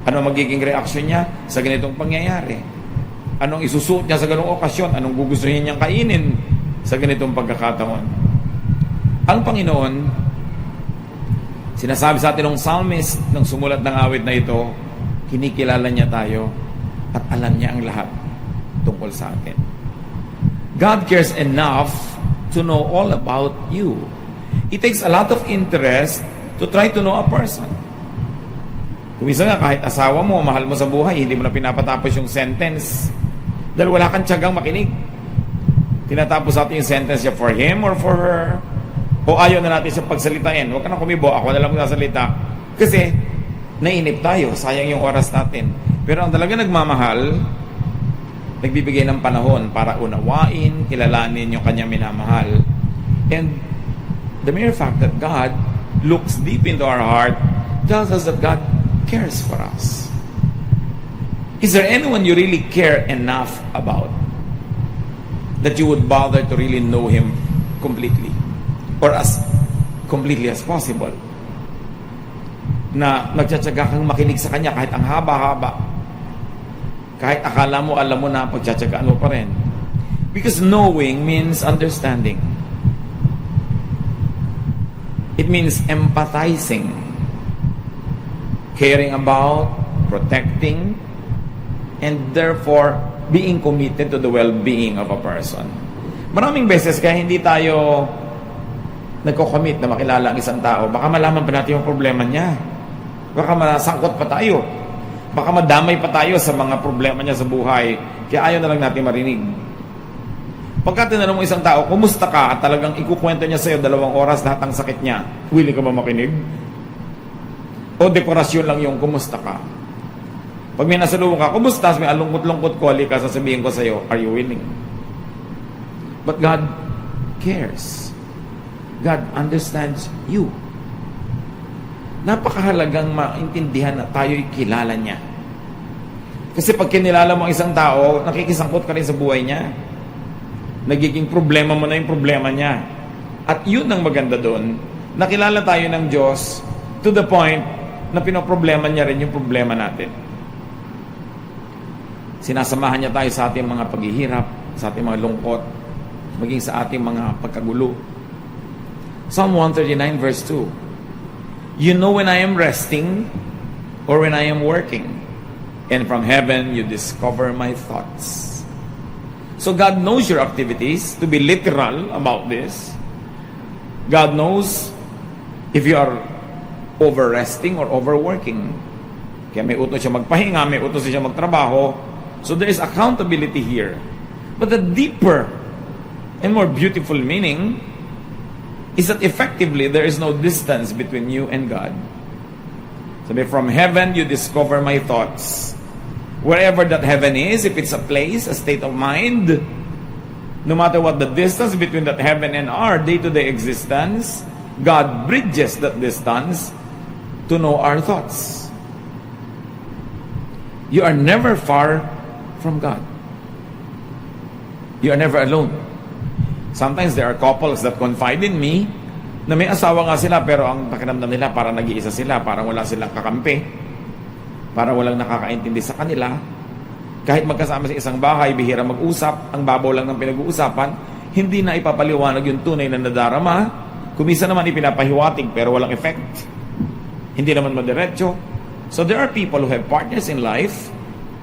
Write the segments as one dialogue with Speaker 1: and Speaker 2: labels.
Speaker 1: Ano magiging reaksyon niya sa ganitong pangyayari? Anong isusuot niya sa ganong okasyon? Anong gugustuhin niyang kainin sa ganitong pagkakataon? Ang Panginoon, sinasabi sa atin ng psalmist nang sumulat ng awit na ito, kinikilala niya tayo at alam niya ang lahat tungkol sa atin. God cares enough to know all about you. It takes a lot of interest to try to know a person. Kung isa nga, kahit asawa mo, mahal mo sa buhay, hindi mo na pinapatapos yung sentence dahil wala kang tiyagang makinig. Tinatapos natin yung sentence niya for him or for her, o ayaw na natin siya pagsalitain. Huwag ka na kumibo, ako na lang magsasalita. Kasi, nainip tayo, sayang yung oras natin. Pero ang talaga nagmamahal, nagbibigay ng panahon para unawain, kilalanin yung kanyang minamahal. And the mere fact that God looks deep into our heart tells us that God cares for us. Is there anyone you really care enough about that you would bother to really know him completely or as completely as possible? Na nagtsatsaga kang makinig sa kanya kahit ang haba-haba, kahit akala mo alam mo na, pagtsatsagaan mo pa rin. Because knowing means understanding. It means empathizing, caring about, protecting, and therefore being committed to the well-being of a person. Maraming beses kaya hindi tayo nagko-commit na makilala ang isang tao, baka malaman pa natin yung problema niya. Baka masangkot pa tayo. Baka madamay pa tayo sa mga problema niya sa buhay. Kaya ayaw na lang natin marinig. Pagka tinanong mo isang tao, kumusta ka? At talagang ikukwento niya sa'yo 2 oras lahat ng sakit niya. Willing ka ba makinig? O dekorasyon lang yung kumusta ka? Pag may nasalubong ka, kumusta? May alungkot-lungkot koli ka, sasabihin ko sa'yo, are you willing? But God cares. God understands you. Napakahalagang maintindihan na tayo'y kilala niya. Kasi pag kinilala mo ang isang tao, nakikisangkot ka rin sa buhay niya. Nagiging problema mo na yung problema niya. At yun ang maganda doon. Nakilala tayo ng Diyos to the point na pinoproblema niya rin yung problema natin. Sinasamahan niya tayo sa ating mga paghihirap, sa ating mga lungkot, maging sa ating mga pagkagulo. Psalm 139 verse 2. You know when I am resting or when I am working, and from heaven you discover my thoughts. So God knows your activities. To be literal about this, God knows if you are over-resting or overworking. Kaya may utos siya magpahinga, may utos siya magtrabaho. So there is accountability here. But the deeper and more beautiful meaning is that effectively there is no distance between you and God. So from heaven you discover my thoughts. Wherever that heaven is, if it's a place, a state of mind, no matter what the distance between that heaven and our day-to-day existence, God bridges that distance to know our thoughts. You are never far from God. You are never alone. Sometimes there are couples that confide in me na may asawa nga sila pero ang pakiramdam nila parang nag-iisa sila, parang wala silang kakampi, parang walang nakakaintindi sa kanila. Kahit magkasama sa isang bahay, bihira mag-usap, ang babaw lang ng pinag-uusapan, hindi na ipapaliwanag yung tunay na nadarama. Kumisa naman ipinapahiwatig pero walang effect. Hindi naman madiretso. So there are people who have partners in life,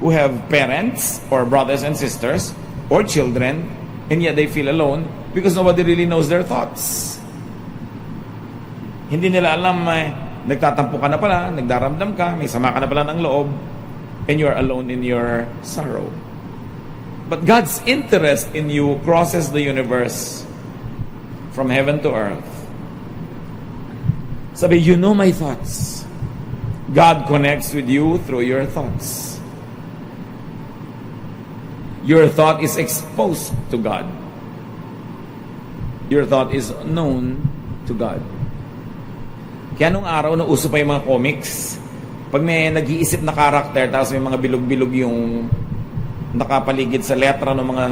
Speaker 1: who have parents or brothers and sisters or children, and yet they feel alone because nobody really knows their thoughts. Hindi nila alam, nagtatampo ka na pala, nagdaramdam ka, may sama ka na pala ng loob, and you are alone in your sorrow. But God's interest in you crosses the universe from heaven to earth. Sabi, you know my thoughts. God connects with you through your thoughts. Your thought is exposed to God. Your thought is known to God. Kaya nung araw, nauso pa yung mga comics. Pag may nag-iisip na karakter, tapos may mga bilog-bilog yung nakapaligid sa letra ng mga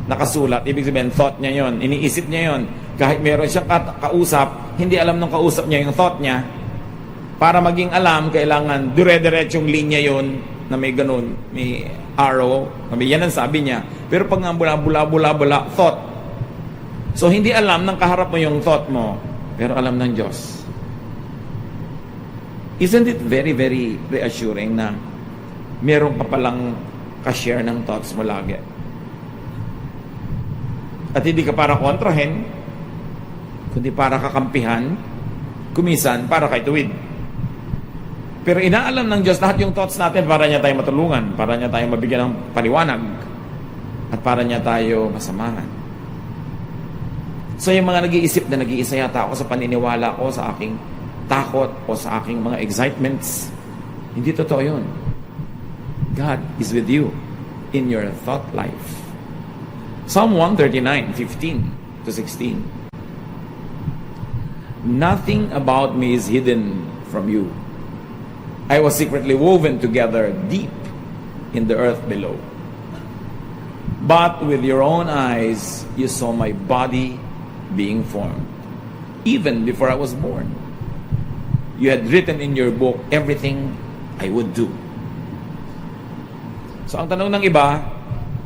Speaker 1: nakasulat, ibig sabihin, thought niya yon, iniisip niya yon. Kahit meron siyang kausap, hindi alam ng kausap niya yung thought niya. Para maging alam, kailangan dire-diretsong linya yon na may ganun, may arrow. Yan ang sabi niya. Pero pag nga bula, thought. So, hindi alam ng kaharap mo yung thought mo, pero alam ng Diyos. Isn't it very, very reassuring na meron ka palang ka-share ng thoughts mo lagi? At hindi ka para kontrahin, kundi para kakampihan, kumisan para kay tuwid. Pero inaalam ng Diyos lahat yung thoughts natin para niya tayo matulungan, para niya tayo mabigyan ng paliwanag, at para niya tayo masamahan. So yung mga nag-iisip na nag-iisa yata ako sa paniniwala ko, sa aking takot o sa aking mga excitements, hindi totoo yun. God is with you in your thought life. Psalm 139:15-16. Nothing about me is hidden from you. I was secretly woven together deep in the earth below. But with your own eyes, you saw my body being formed, even before I was born. You had written in your book everything I would do. So ang tanong ng iba,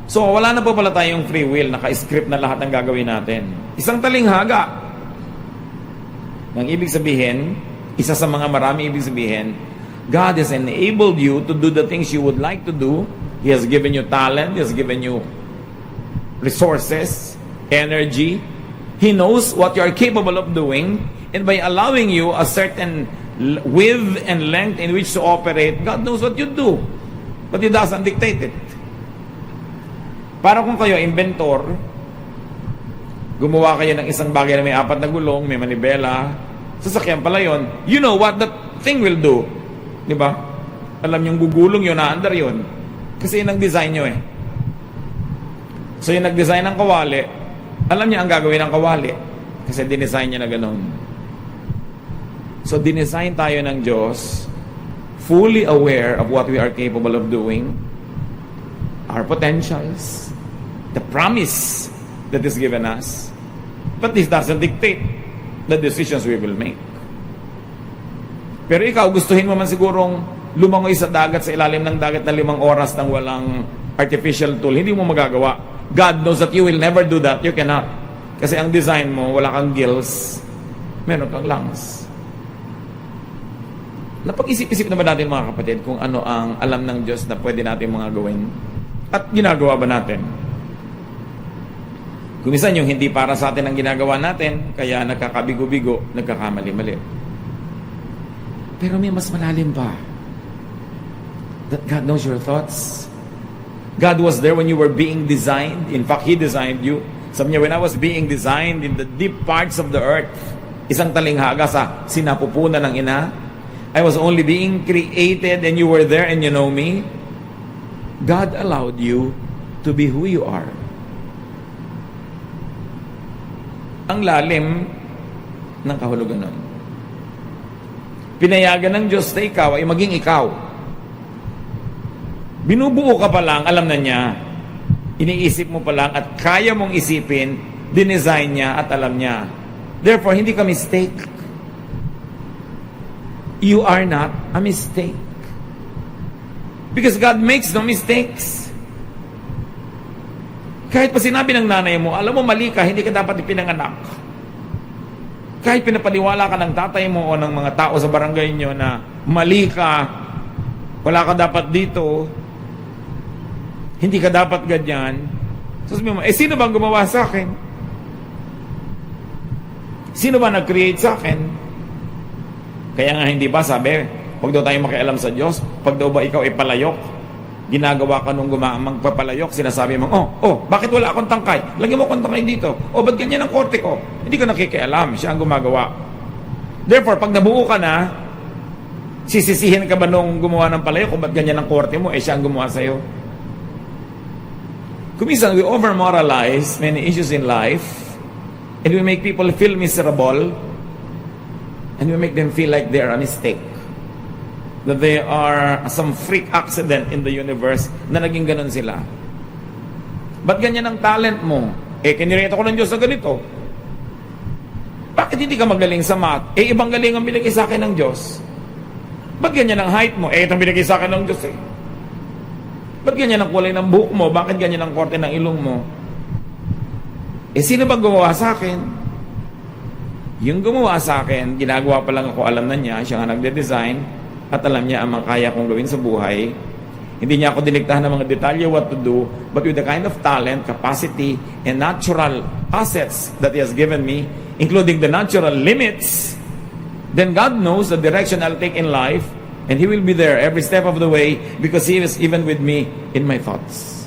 Speaker 1: so wala na po pala tayong free will, naka-script na lahat ng gagawin natin. Isang talinghaga. Ang ibig sabihin, isa sa mga marami ibig sabihin, God has enabled you to do the things you would like to do. He has given you talent. He has given you resources, energy. He knows what you are capable of doing. And by allowing you a certain width and length in which to operate, God knows what you do. But He doesn't dictate it. Para kung kayo, inventor, gumawa kayo ng isang bagay na may 4 na gulong, may manibela, sasakyan pala yun, you know what that thing will do. Di ba? Alam yung gugulong yun, naandar yun. Kasi yun ang design nyo eh. So yung nag-design ng kawali, alam niya ang gagawin ng kawali. Kasi dinesign niya na ganun. So dinesign tayo ng Diyos, fully aware of what we are capable of doing, our potentials, the promise that is given us. But this doesn't dictate the decisions we will make. Pero ikaw, gustuhin mo man sigurong lumangoy sa dagat, sa ilalim ng dagat na 5 oras nang walang artificial tool, hindi mo magagawa. God knows that you will never do that. You cannot. Kasi ang design mo, wala kang gills, meron kang lungs. Napag-isip-isip na ba natin mga kapatid kung ano ang alam ng Diyos na pwede natin mga gawin? At ginagawa ba natin? Kung minsan yung hindi para sa atin ang ginagawa natin, kaya nagkakabigo-bigo, nagkakamali-mali. Pero may mas malalim pa. That God knows your thoughts. God was there when you were being designed. In fact, He designed you. Sabi niya, when I was being designed in the deep parts of the earth, isang talinghaga sa sinapupunan ng ina, I was only being created and you were there and you know me. God allowed you to be who you are. Ang lalim ng kahulugan nun. Pinayagan ng Diyos na ikaw ay maging ikaw. Binubuo ka pa lang, alam na niya. Iniisip mo pa lang at kaya mong isipin, dinesign niya at alam niya. Therefore, hindi ka mistake. You are not a mistake. Because God makes no mistakes. Kahit pa sinabi ng nanay mo, alam mo mali ka, hindi ka dapat ipinanganak. Kahit pinapaniwala ka ng tatay mo o ng mga tao sa barangay nyo na mali ka, wala ka dapat dito, hindi ka dapat ganyan. So sabi mo, sino bang gumawa sa akin? Sino ba nag-create sa akin? Kaya nga hindi ba sabi, huwag daw tayo makialam sa Diyos, pag daw ba ikaw ay palayok, ginagawa ka nung magpapalayok, sinasabi mo, bakit wala akong tangkay? Lagyan mo akong tangkay dito. Ba't ganyan ang korte ko? Hindi ka nakikialam, siya ang gumagawa. Therefore, pag nabuo ka na, sisisihin ka ba nung gumawa ng palayok, ba't ganyan ang korte mo? Siya ang gumawa sa'yo. Kuminsan, we over-moralize many issues in life, and we make people feel miserable, and we make them feel like they are a mistake. That they are some freak accident in the universe na naging ganun sila. Ba't ganyan ang talent mo? Kinireta ko ng Diyos na ganito. Bakit hindi ka magaling sa math? Ibang galing ang binigay sa akin ng Diyos. Ba't ganyan ang height mo? Itong binigay sa akin ng Diyos eh. Ba't ganyan ang kulay ng buhok mo? Bakit ganyan ang korte ng ilong mo? Sino bang gumawa sa akin? Yung gumawa sa akin, ginagawa pa lang ako, alam na niya, siya nga nagde-design, at alam niya ang mga kaya kong gawin sa buhay. Hindi niya ako diniktahan ng mga detalye what to do, but with the kind of talent, capacity, and natural assets that He has given me, including the natural limits, then God knows the direction I'll take in life, and He will be there every step of the way because He is even with me in my thoughts.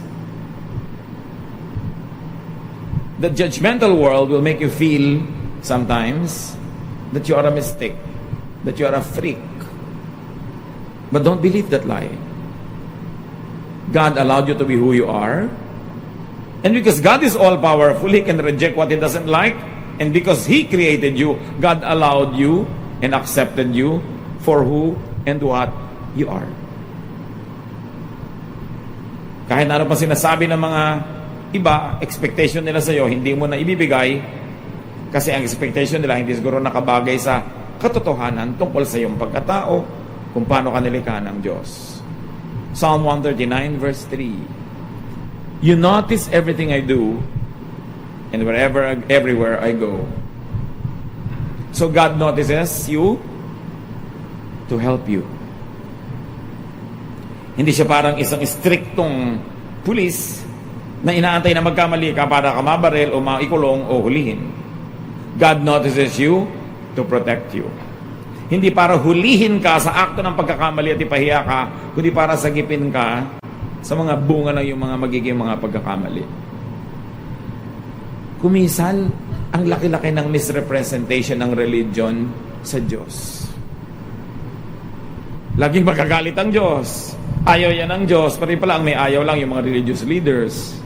Speaker 1: The judgmental world will make you feel sometimes that you are a mistake, that you are a freak. But don't believe that lie. God allowed you to be who you are, and because God is all-powerful, He can reject what He doesn't like, and because He created you, God allowed you and accepted you for who and what you are. Kahit ano pa sinasabi ng mga iba, expectation nila sa iyo, hindi mo na ibibigay kasi ang expectation nila hindi siguro nakabagay sa katotohanan tungkol sa iyong pagkatao, kung paano ka nilikha ng Diyos. Psalm 139 verse 3. You notice everything I do, and everywhere I go. So God notices you to help you. Hindi siya parang isang striktong pulis na inaantay na magkamali ka para ka mabaril o maikulong o hulihin. God notices you to protect you. Hindi para hulihin ka sa akto ng pagkakamali at ipahiya ka, kundi para sagipin ka sa mga bunga ng iyong mga magiging mga pagkakamali. Kumisan, ang laki-laki ng misrepresentation ng religion sa Diyos. Laging magagalit ang Diyos. Ayaw yan ng Diyos. Pati pala ang may ayaw lang yung mga religious leaders.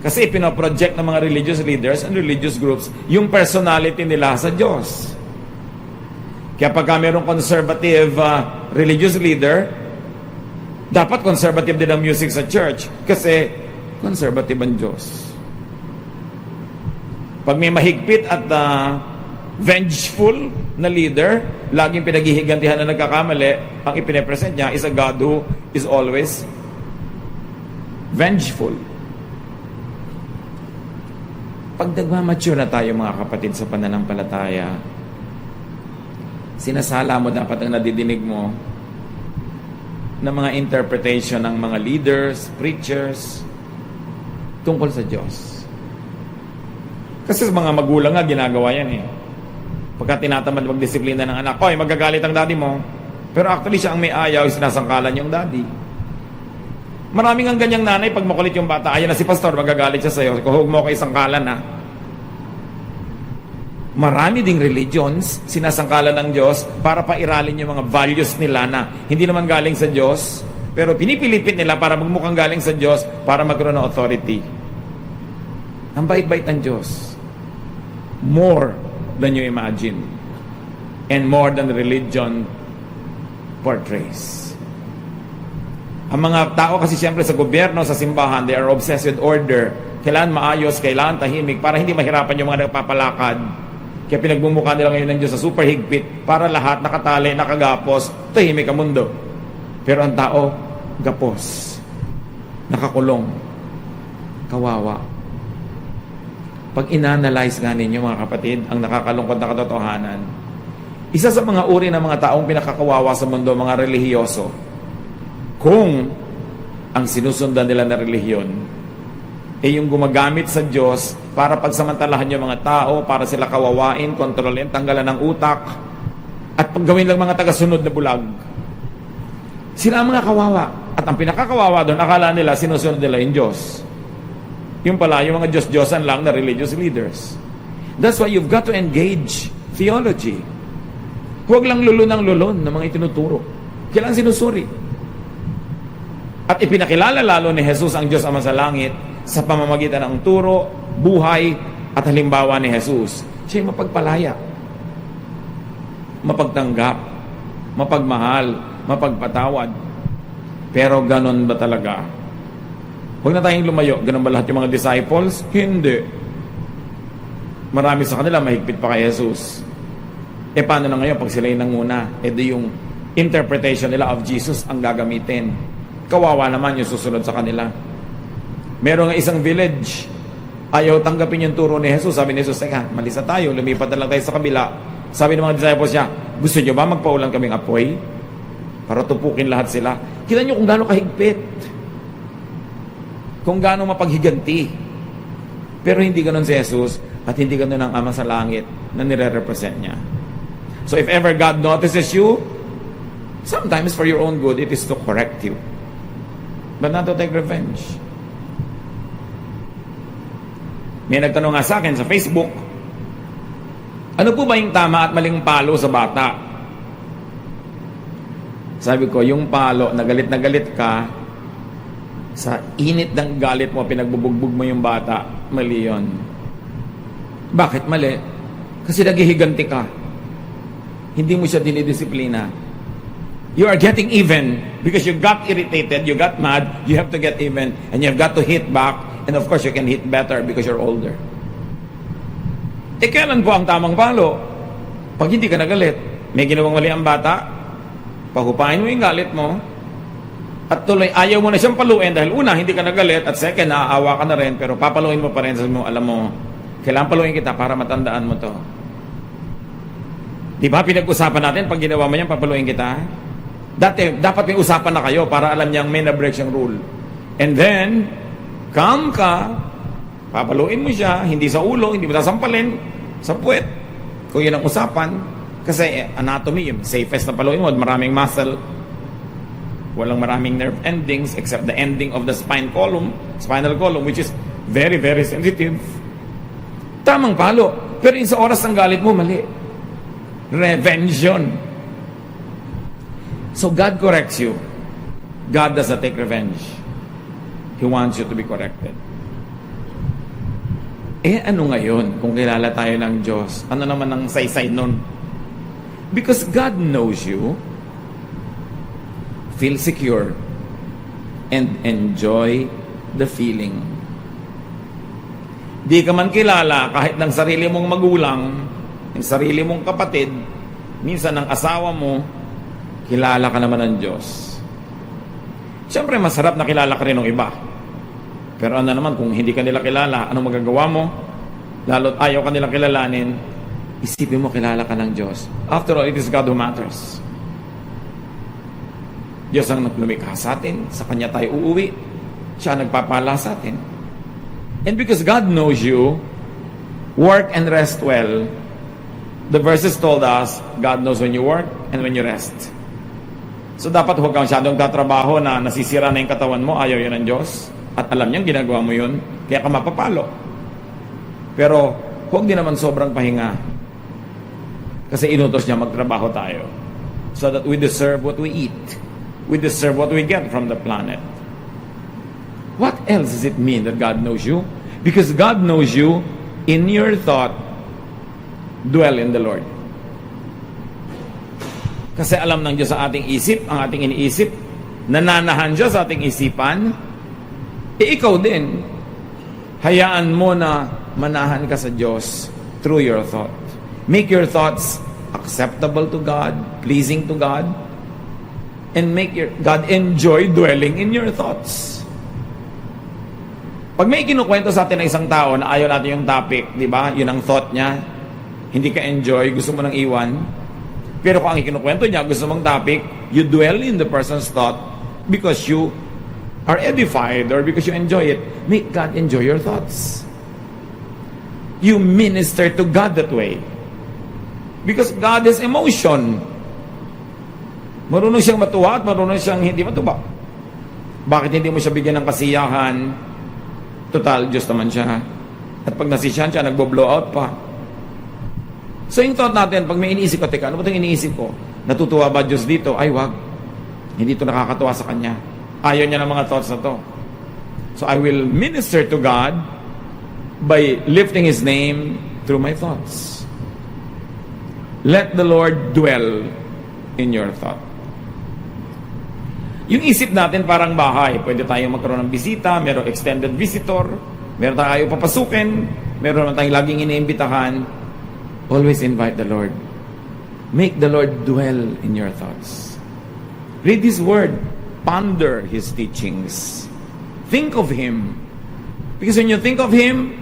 Speaker 1: Kasi pinoproject ng mga religious leaders and religious groups yung personality nila sa Diyos. Kaya pagka mayroong conservative religious leader, dapat conservative din ang music sa church kasi conservative ang Diyos. Pag may mahigpit at vengeful na leader, laging pinaghihigantihan na nagkakamali, ang ipinepresent niya is a God who is always vengeful. Pag nagmamature na tayo mga kapatid sa pananampalataya, sinasala mo dapat ang nadidinig mo ng mga interpretation ng mga leaders, preachers, tungkol sa Diyos. Kasi sa mga magulang nga, ginagawa yan eh. Pagka tinatamad magdisiplina ng anak, oy, magagalit ang daddy mo. Pero actually, siya ang may ayaw, sinasangkalan yung daddy. Maraming ang ganyang nanay, pag makulit yung bata, ayan na si pastor, magagalit siya sa'yo. Kung huwag mo ko isangkalan na. Marami ding religions, sinasangkalan ng Diyos para pairalin yung mga values nila na hindi naman galing sa Diyos, pero pinipilipit nila para magmukhang galing sa Diyos para magkaroon ng authority. Ang bait-bait ng Diyos. More than you imagine. And more than religion portrays. Ang mga tao kasi siyempre sa gobyerno, sa simbahan, they are obsessed with order. Kailangan maayos, kailangan tahimik para hindi mahirapan yung mga nagpapalakad. Kaya pinagmumukha nila ngayon ng Diyos sa super higpit para lahat nakatali, nakagapos, tahimik ang mundo. Pero ang tao, gapos, nakakulong, kawawa. Pag inanalyze nga ninyo mga kapatid, ang nakakalungkot na katotohanan, isa sa mga uri ng mga taong pinakakawawa sa mundo, mga relihiyoso, kung ang sinusundan nila na relihiyon ay yung gumagamit sa Diyos para pagsamantalahan yung mga tao, para sila kawawain, kontrolin, tanggalan ng utak, at paggawin lang mga tagasunod na bulag. Sila ang mga kawawa. At ang pinakakawawa doon, akala nila sinusunod nila yung Diyos. Yung pala, yung mga Diyos-Diyosan lang na religious leaders. That's why you've got to engage theology. Huwag lang lulun ng mga itinuturo. Kailangan sinusuri. At ipinakilala lalo ni Jesus ang Diyos Ama sa langit sa pamamagitan ng turo, buhay, at halimbawa ni Jesus. Siya yung mapagpalaya, mapagtanggap, mapagmahal, mapagpatawad. Pero ganon ba talaga? Huwag na tayong lumayo. Ganon ba lahat yung mga disciples? Hindi. Marami sa kanila mahigpit pa kay Jesus. Paano na ngayon pag sila yung nanguna? Di yung interpretation nila of Jesus ang gagamitin. Kawawa naman yung susunod sa kanila. Meron nga isang village, ayaw tanggapin yung turo ni Jesus. Sabi ni Jesus, teka, malisa tayo, lumipat na lang tayo sa kabila. Sabi ng mga disciples niya, gusto nyo ba magpaulan kaming apoy? Para tupukin lahat sila. Kita nyo kung gaano kahigpit. Kung gaano mapaghiganti. Pero hindi ganun si Jesus at hindi ganun ang Ama sa Langit na nire-represent niya. So if ever God notices you, sometimes for your own good, it is to correct you. But not to take revenge. May nagtanong nga sa akin sa Facebook, ano po ba yung tama at maling palo sa bata? Sabi ko, yung palo, na galit ka, sa init ng galit mo, pinagbubugbog mo yung bata, mali yun. Bakit mali? Kasi naghihiganti ka. Hindi mo siya dinidisiplina. You are getting even because you got irritated, you got mad, you have to get even, and you have got to hit back, and of course, you can hit better because you're older. Kailan po ang tamang palo? Pag hindi ka nagalit, may ginawang mali ang bata, pahupain mo yung galit mo, at tuloy, ayaw mo na siyang paluin dahil una, hindi ka nagalit, at second, naaawa ka na rin, pero papaluin mo pa rin, sabi mo, alam mo, kailangan paluin kita para matandaan mo to. Di ba, pinag-usapan natin, pag ginawa mo yan, papaluin kita. Dapat may usapan na kayo para alam niyang may na-break siyang rule. And then, calm ka, papaluin mo siya, hindi sa ulo, hindi mo sasampalin, sa puwet. Kung yun ang usapan, kasi anatomy, yung safest na paluin mo, maraming muscle, walang maraming nerve endings except the ending of the spinal column, which is very, very sensitive. Tamang palo. Pero sa oras ng galit mo, mali. Revenge yun. So God corrects you. God does not take revenge. He wants you to be corrected. Ano ngayon kung kilala tayo ng Diyos? Ano naman ang saysay nun? Because God knows you, feel secure, and enjoy the feeling. Di ka man kilala kahit ng sarili mong magulang, ng sarili mong kapatid, minsan ng asawa mo, kilala ka naman ng Diyos. Siyempre, masarap na kilala ka rin ng iba. Pero ano naman, kung hindi ka nila kilala, anong magagawa mo? Lalo't ayaw ka nilang kilalanin, isipin mo, kilala ka ng Diyos. After all, it is God who matters. Diyos ang lumikha sa atin, sa Kanya tayo uuwi. Siya ang nagpapala sa atin. And because God knows you, work and rest well. The verses told us, God knows when you work and when you rest. So dapat huwag kang masyadong tatrabaho na nasisira na yung katawan mo, ayaw yun ng Diyos. At alam niyang ginagawa mo yun, kaya ka mapapalo. Pero huwag din naman sobrang pahinga. Kasi inutos niya magtrabaho tayo. So that we deserve what we eat. We deserve what we get from the planet. What else does it mean that God knows you? Because God knows you, in your thought, dwell in the Lord. Kasi alam ng Diyos sa ating isip, ang ating iniisip, nananahan Diyos sa ating isipan, ikaw din, hayaan mo na manahan ka sa Diyos through your thought. Make your thoughts acceptable to God, pleasing to God, and make God enjoy dwelling in your thoughts. Pag may kinukwento sa atin ng isang tao na ayaw natin yung topic, di ba? Yun ang thought niya. Hindi ka enjoy, gusto mo nang iwan. Pero kung ang kinukwento niya, gusto mong topic, you dwell in the person's thought because you are edified or because you enjoy it. Make God enjoy your thoughts. You minister to God that way. Because God is emotion. Marunong siyang matuwa at marunong siyang hindi matuwa. Bakit hindi mo siya bigyan ng kasiyahan? Total, Diyos naman siya. At pag nasisiyahan siya, nagbo-blow out pa. So yung thought natin, pag may iniisip ka, teka, ano ba itong iniisip ko? Natutuwa ba Diyos dito? Ay, wag. Hindi ito nakakatuwa sa Kanya. Ayaw niya ng mga thoughts na to. So I will minister to God by lifting His name through my thoughts. Let the Lord dwell in your thought. Yung isip natin parang bahay. Pwede tayong magkaroon ng bisita, merong extended visitor, meron tayong papasukin, meron naman tayong laging iniimbitahan. Always invite the Lord. Make the Lord dwell in your thoughts. Read His Word. Ponder His teachings. Think of Him. Because when you think of Him,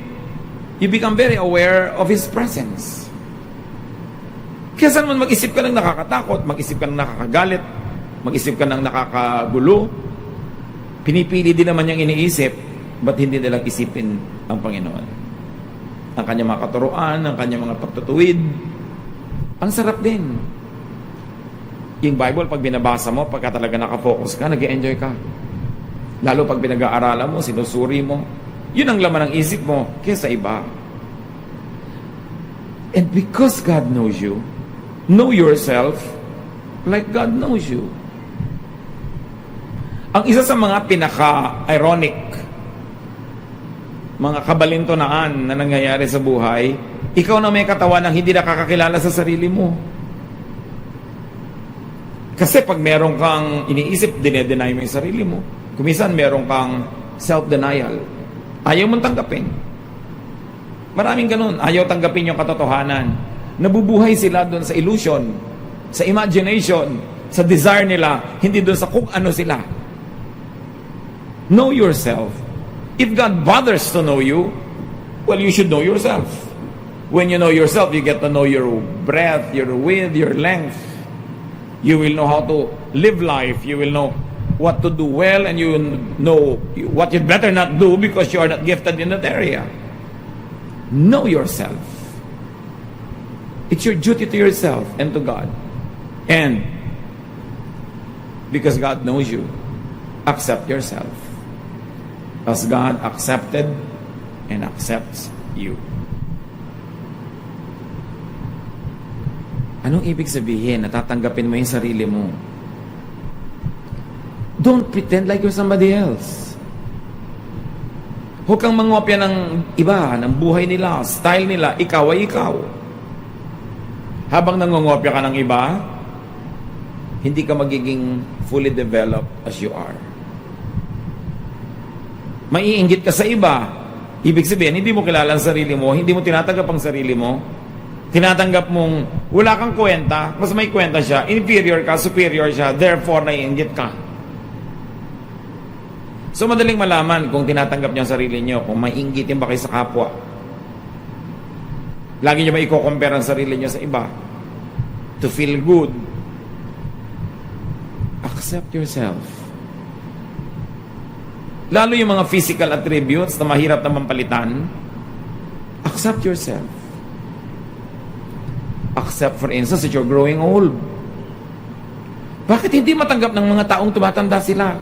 Speaker 1: you become very aware of His presence. Kaya saan man mag-isip ka ng nakakatakot, mag-isip ka ng nakakagalit, mag-isip ka ng nakakagulo, pinipili din naman niyang iniisip, ba't hindi nilang isipin ang Panginoon? Ang kanyang mga katuruan, ang kanyang mga pagtutuwid, ang sarap din. Yung Bible, pag binabasa mo, pagka talaga nakafocus ka, nag-enjoy ka. Lalo pag pinag-aaralan mo, sinusuri mo, yun ang laman ng isip mo kaysa iba. And because God knows you, know yourself like God knows you. Ang isa sa mga pinaka-ironic, mga kabalintunaan na nangyayari sa buhay, ikaw na may katawan ng hindi nakakakilala sa sarili mo. Kasi pag meron kang iniisip, dinedenay mo yung sarili mo. Kumisan meron kang self-denial. Ayaw mong tanggapin. Maraming ganun. Ayaw tanggapin yung katotohanan. Nabubuhay sila doon sa illusion, sa imagination, sa desire nila, hindi doon sa kung ano sila. Know yourself. If God bothers to know you, well, you should know yourself. When you know yourself, you get to know your breadth, your width, your length. You will know how to live life. You will know what to do well, and you will know what you better not do because you are not gifted in that area. Know yourself. It's your duty to yourself and to God. And because God knows you, accept yourself. As God accepted and accepts you. Anong ibig sabihin? Natatanggapin mo yung sarili mo. Don't pretend like you're somebody else. Huwag kang mangopya ng iba, ng buhay nila, style nila. Ikaw ay ikaw. Habang nangongopya ka ng iba, hindi ka magiging fully developed as you are. Maiinggit ka sa iba. Ibig sabihin, hindi mo kilala ang sarili mo, hindi mo tinatanggap ang sarili mo, tinatanggap mong wala kang kwenta, mas may kwenta siya, inferior ka, superior siya, therefore naiinggit ka. So madaling malaman kung tinatanggap niyo ang sarili niyo, kung maiinggitin ba kayo sa kapwa. Lagi niyo ba i-compare ang sarili niyo sa iba? To feel good. Accept yourself. Lalo yung mga physical attributes na mahirap na mampalitan, accept yourself. Accept, for instance, that you're growing old. Bakit hindi matanggap ng mga taong tumatanda sila?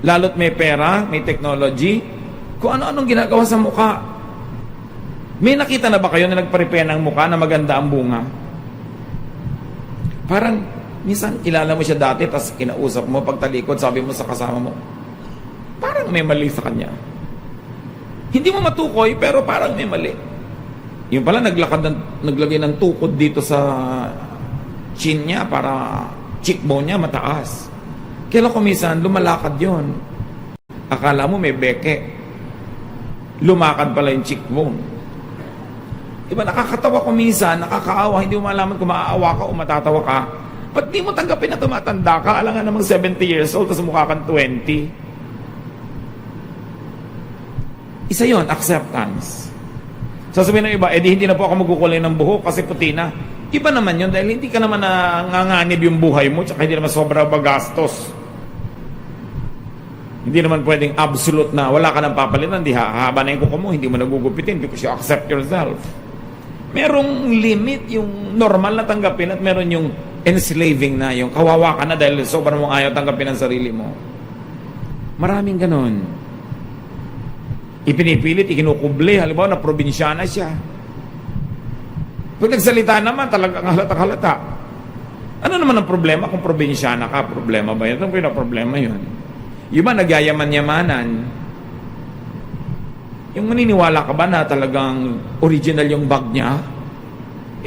Speaker 1: Lalo't may pera, may technology, kung ano-anong ginagawa sa mukha. May nakita na ba kayo na nagpa-repair ng mukha na maganda ang bunga? Parang, minsan, kilala mo siya dati, tapos kinausap mo, pagtalikod, sabi mo sa kasama mo, parang may mali sa kanya. Hindi mo matukoy, pero parang may mali. Yung pala, naglagay ng tukod dito sa chin niya para cheekbone niya mataas. Kaya kumisan, lumalakad yon. Akala mo may beke. Lumakad pala yung cheekbone. Diba, nakakatawa kumisan, nakakaawa, hindi mo malaman kung maaawa ka o matatawa ka. Ba't di mo tanggapin na tumatanda ka? Alam nga namang 70 years old, tapos mukha kang 20. Isa yon, acceptance. Sasabihin ng iba, di hindi na po ako magkukulay ng buhok kasi puti na. Iba naman yun dahil hindi ka naman nanganganib yung buhay mo tsaka hindi naman sobra bagastos. Hindi naman pwedeng absolute na wala ka nang papalitan, di hahaba na yung kuko mo, hindi mo nagugupitin because you accept yourself. Merong limit yung normal na tanggapin at meron yung enslaving na, yung kawawa ka na dahil sobrang mong ayaw tanggapin ang sarili mo. Maraming ganon. Ipinipilit, ikinukuble, halimbawa na probinsyana siya. Pag nagsalita naman, talagang halatang-halata. Ano naman ang problema kung probinsyana ka? Problema ba yun? Ano yung problema yun? Yung ba nagyayaman-yamanan? Yung maniniwala ka ba na talagang original yung bag niya?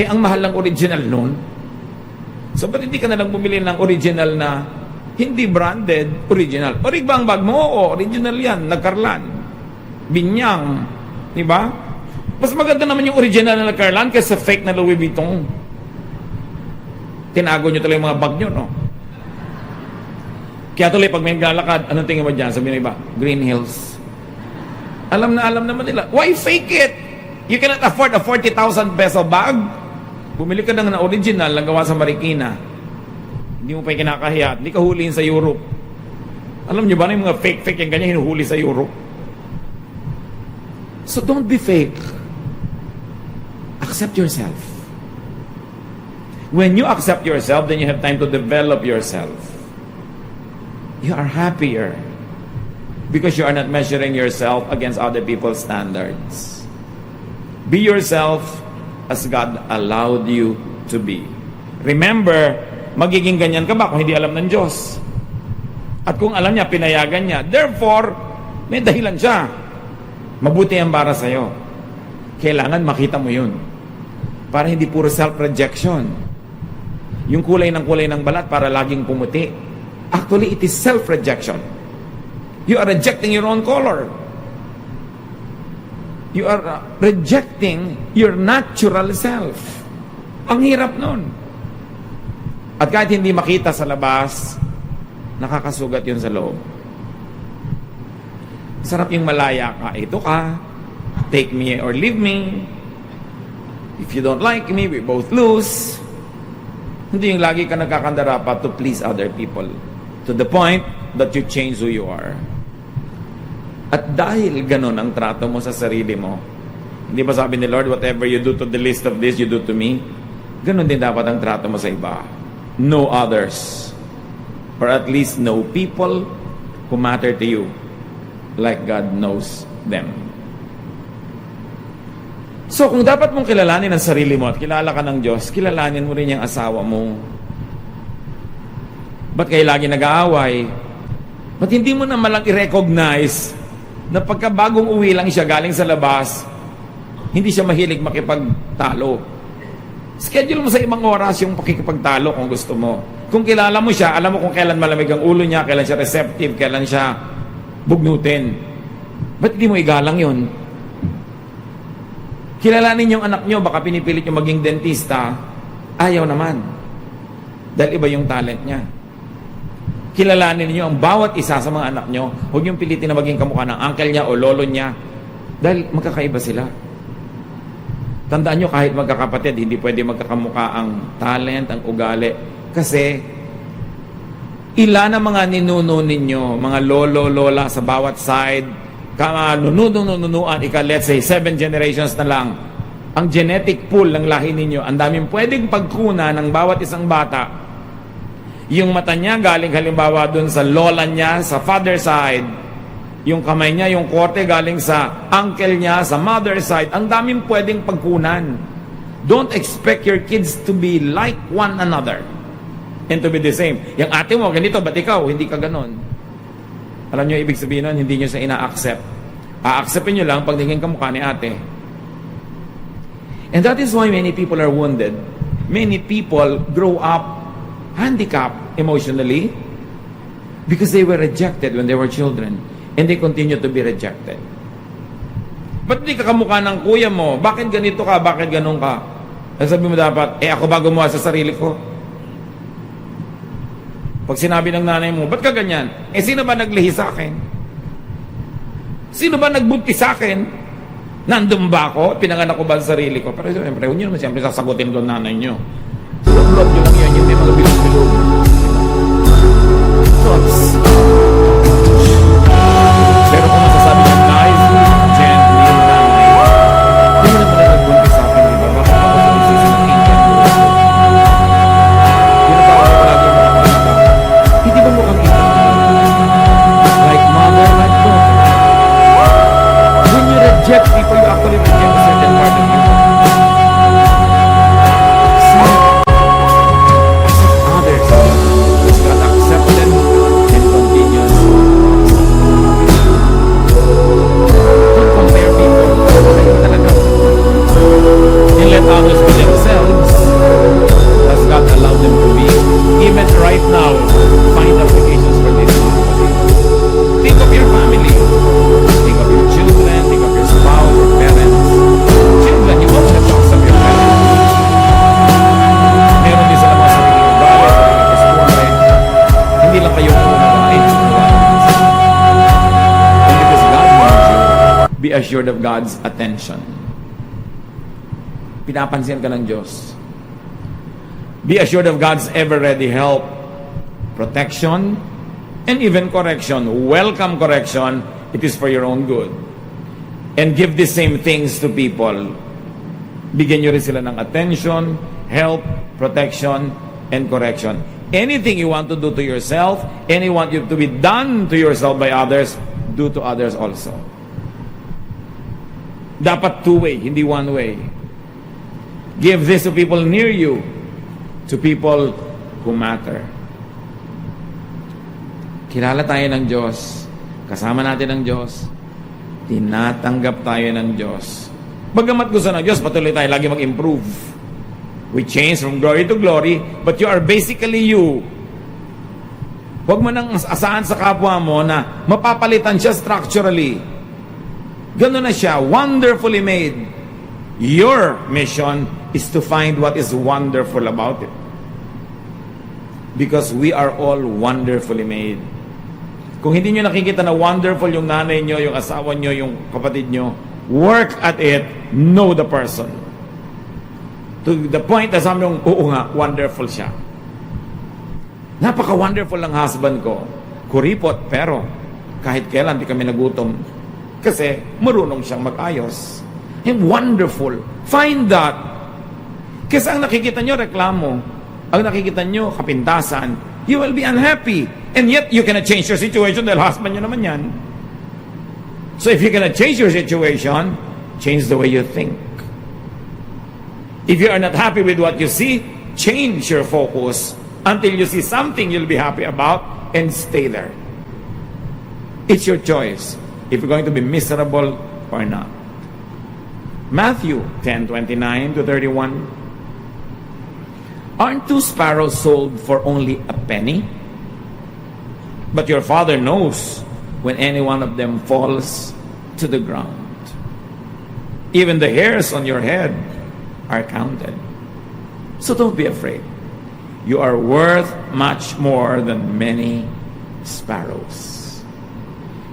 Speaker 1: Ang mahal ng original nun. So, ba't hindi ka na lang bumili ng original na hindi branded, original? Orig ba ang bag mo? Oo, original yan, nagkarlan. Binyang, di ba? Mas maganda naman yung original na Carlan kaysa fake na Louis Vuitton. Tinago nyo talaga yung mga bag nyo, no? Kaya tuloy, pag may naglalakad, anong tingin mo dyan? Sabi ng iba, Green Hills. Alam naman nila. Why fake it? You cannot afford a 40,000 peso bag. Bumili ka na original lang gawa sa Marikina. Hindi mo pa yung kinakahiya. Hindi ka huliin sa Europe. Alam nyo ba na yung mga fake yung ganyan hinuhuli sa Europe? So don't be fake. Accept yourself. When you accept yourself, then you have time to develop yourself. You are happier because you are not measuring yourself against other people's standards. Be yourself as God allowed you to be. Remember, magiging ganyan ka ba kung hindi alam ng Diyos? At kung alam niya, pinayagan niya. Therefore, may dahilan siya. Mabuti ang para sa'yo. Kailangan makita mo yun. Para hindi puro self-rejection. Yung kulay ng balat para laging pumuti. Actually, it is self-rejection. You are rejecting your own color. You are rejecting your natural self. Ang hirap nun. At kahit hindi makita sa labas, nakakasugat yun sa loob. Sarap yung malaya ka. Ito ka. Take me or leave me. If you don't like me, we both lose. Hindi yung lagi ka nagkakandarapat to please other people. To the point that you change who you are. At dahil ganun ang trato mo sa sarili mo, hindi ba sabi ni Lord, whatever you do to the least of this, you do to me? Ganun din dapat ang trato mo sa iba. Know others. Or at least know people who matter to you like God knows them. So kung dapat mong kilalanin ang sarili mo at kilala ka ng Diyos, kilalanin mo rin yung asawa mo. Ba't kayo lagi nag-aaway? Ba't hindi mo naman lang i-recognize na pagka bagong uwi lang siya galing sa labas, hindi siya mahilig makipagtalo. Schedule mo sa ibang oras yung pakikipagtalo kung gusto mo. Kung kilala mo siya, alam mo kung kailan malamig ang ulo niya, kailan siya receptive, kailan siya bugnutin. Ba't hindi mo igalang yun? Kilalanin yung anak nyo, baka pinipilit yung maging dentista, ayaw naman. Dahil iba yung talent niya. Kilalanin niyo ang bawat isa sa mga anak nyo, huwag yung pilitin na maging kamukha ng uncle niya o lolo niya, dahil magkakaiba sila. Tandaan nyo, kahit magkakapatid, hindi pwede magkakamukha ang talent, ang ugali. Kasi, ilan ang mga ninuno ninyo, mga lolo, lola sa bawat side, nununuan, let's say, 7 generations na lang, ang genetic pool ng lahi ninyo, ang daming pwedeng pagkuna ng bawat isang bata. Yung mata niya galing halimbawa dun sa lola niya, sa father side. Yung kamay niya, yung korte galing sa uncle niya, sa mother side. Ang daming pwedeng pagkunan. Don't expect your kids to be like one another and to be the same. Yung ate mo, ganito, ba't ikaw? Hindi ka ganon. Alam niyo ibig sabihin nun, hindi niyo siya ina-accept. A-acceptin niyo lang pag naging kamukha ni ate. And that is why many people are wounded. Many people grow up handicapped emotionally because they were rejected when they were children and they continue to be rejected. Ba't di ka kamukha ng kuya mo? Bakit ganito ka? Bakit ganun ka? Sabi mo dapat, ako ba gumawa sa sarili ko? Pag sinabi ng nanay mo, ba't ka ganyan? Sino ba naglihi sa akin? Sino ba nagbuntis sa akin? Nandun ba ako? Pinanganak ko ba sa sarili ko? Pero siyempre, huwag nyo naman siyempre sasagutin doon nanay nyo. Love nyo lang yan, yung may mga bilog-bilog. Thoughts. Pero kung masasabi nyo, nice, gently, nanay, hindi naman na nagbuntis sa akin, diba? Bakit ako sa isisi ng ingkan? Pinatawag ko palagi yung mga malita. Hindi ba mukhang ito? Like mother, like daughter. When you reject people, you actually reject a certain part of you. Others, God accept them and assured of God's attention. Pinapansin ka ng Diyos. Be assured of God's ever-ready help, protection, and even correction. Welcome correction. It is for your own good. And give the same things to people. Bigyan nyo rin sila ng attention, help, protection, and correction. Anything you want to do to yourself, and you want you to be done to yourself by others, do to others also. Dapat two-way, hindi one-way. Give this to people near you, to people who matter. Kilala tayo ng Diyos, kasama natin ang Diyos, tinatanggap tayo ng Diyos. Bagamat gusto ng Diyos, patuloy tayo lagi mag-improve. We change from glory to glory, but you are basically you. Huwag mo nang asahan sa kapwa mo na mapapalitan siya structurally. Ganun na siya, wonderfully made. Your mission is to find what is wonderful about it. Because we are all wonderfully made. Kung hindi nyo nakikita na wonderful yung nanay nyo, yung asawa nyo, yung kapatid nyo, work at it, know the person. To the point na sabi nyo, oo nga, wonderful siya. Napaka-wonderful ng husband ko. Kuripot, pero kahit kailan di kami nagutom. Kasi marunong siyang mag-ayos. And wonderful. Find that. Kasi ang nakikita nyo, reklamo. Ang nakikita nyo, kapintasan. You will be unhappy. And yet, you cannot change your situation dahil husband nyo naman yan. So if you cannot change your situation, change the way you think. If you are not happy with what you see, change your focus until you see something you'll be happy about and stay there. It's your choice if you're going to be miserable or not. Matthew 10:29 to 31. Aren't 2 sparrows sold for only a penny? But your Father knows when any one of them falls to the ground. Even the hairs on your head are counted. So don't be afraid. You are worth much more than many sparrows.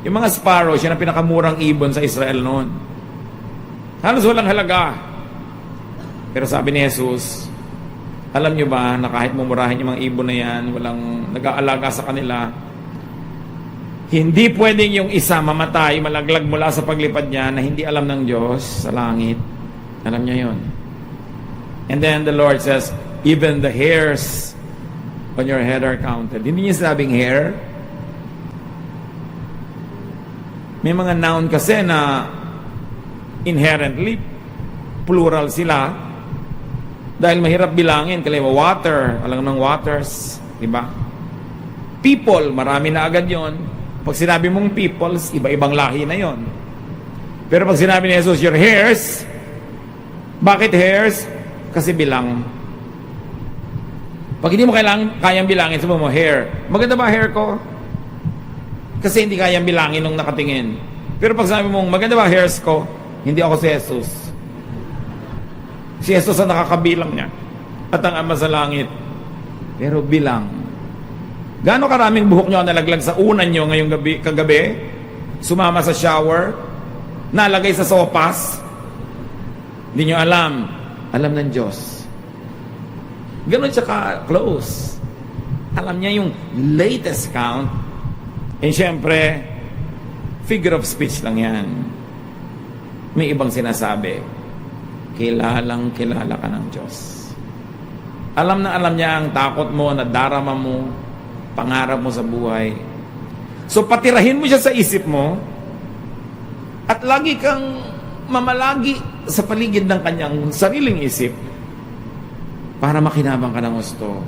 Speaker 1: Yung mga sparrows, yan ang pinakamurang ibon sa Israel noon. Halos walang halaga. Pero sabi ni Jesus, alam nyo ba na kahit mumurahin yung mga ibon na yan, walang nag-aalaga sa kanila, hindi pwedeng yung isa mamatay, malaglag mula sa paglipad niya na hindi alam ng Diyos sa langit. Alam niya yun. And then the Lord says, even the hairs on your head are counted. Hindi niya sabing hair. May mga noun kasi na inherently plural sila dahil mahirap bilangin. Kaliwa water, alam ng waters, di ba? People, marami na agad yon. Pag sinabi mong peoples, iba-ibang lahi na yon. Pero pag sinabi ni Jesus, your hairs, bakit hairs? Kasi bilang. Pag hindi mo kayang bilangin, sabi mo, hair. Maganda ba hair ko? Kasi hindi kayang bilangin nung nakatingin. Pero pag sabi mong, maganda ba hairs ko? Hindi ako si Jesus. Si Jesus ang nakakabilang niya. At ang Ama sa langit. Pero bilang. Gaano karaming buhok nyo nalaglag sa unan nyo ngayong kagabi? Sumama sa shower? Nalagay sa sopas? Hindi nyo alam. Alam ng Diyos. Ganon siya ka-close. Alam niya yung latest count. And syempre, figure of speech lang yan. May ibang sinasabi, kilalang kilala ka ng Diyos. Alam na alam niya ang takot mo, nadarama mo, pangarap mo sa buhay. So patirahin mo siya sa isip mo, at lagi kang mamalagi sa paligid ng kanyang sariling isip para makinabang ka ng gusto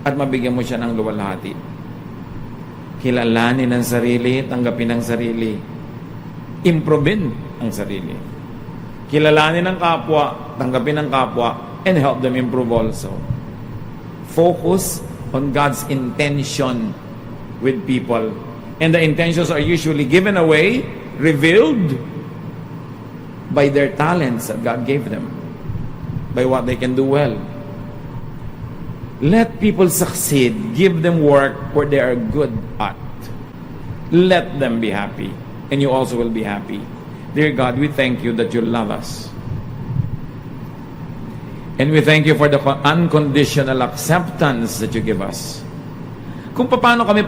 Speaker 1: at mabigyan mo siya ng luwalhati. Kilalanin ang sarili, tanggapin ang sarili. Improvein ang sarili. Kilalanin ang kapwa, tanggapin ang kapwa, and help them improve also. Focus on God's intention with people. And the intentions are usually given away, revealed by their talents that God gave them, by what they can do well. Let people succeed. Give them work where they are good at. Let them be happy. And you also will be happy. Dear God, we thank you that you love us. And we thank you for the unconditional acceptance that you give us. Kung paano kami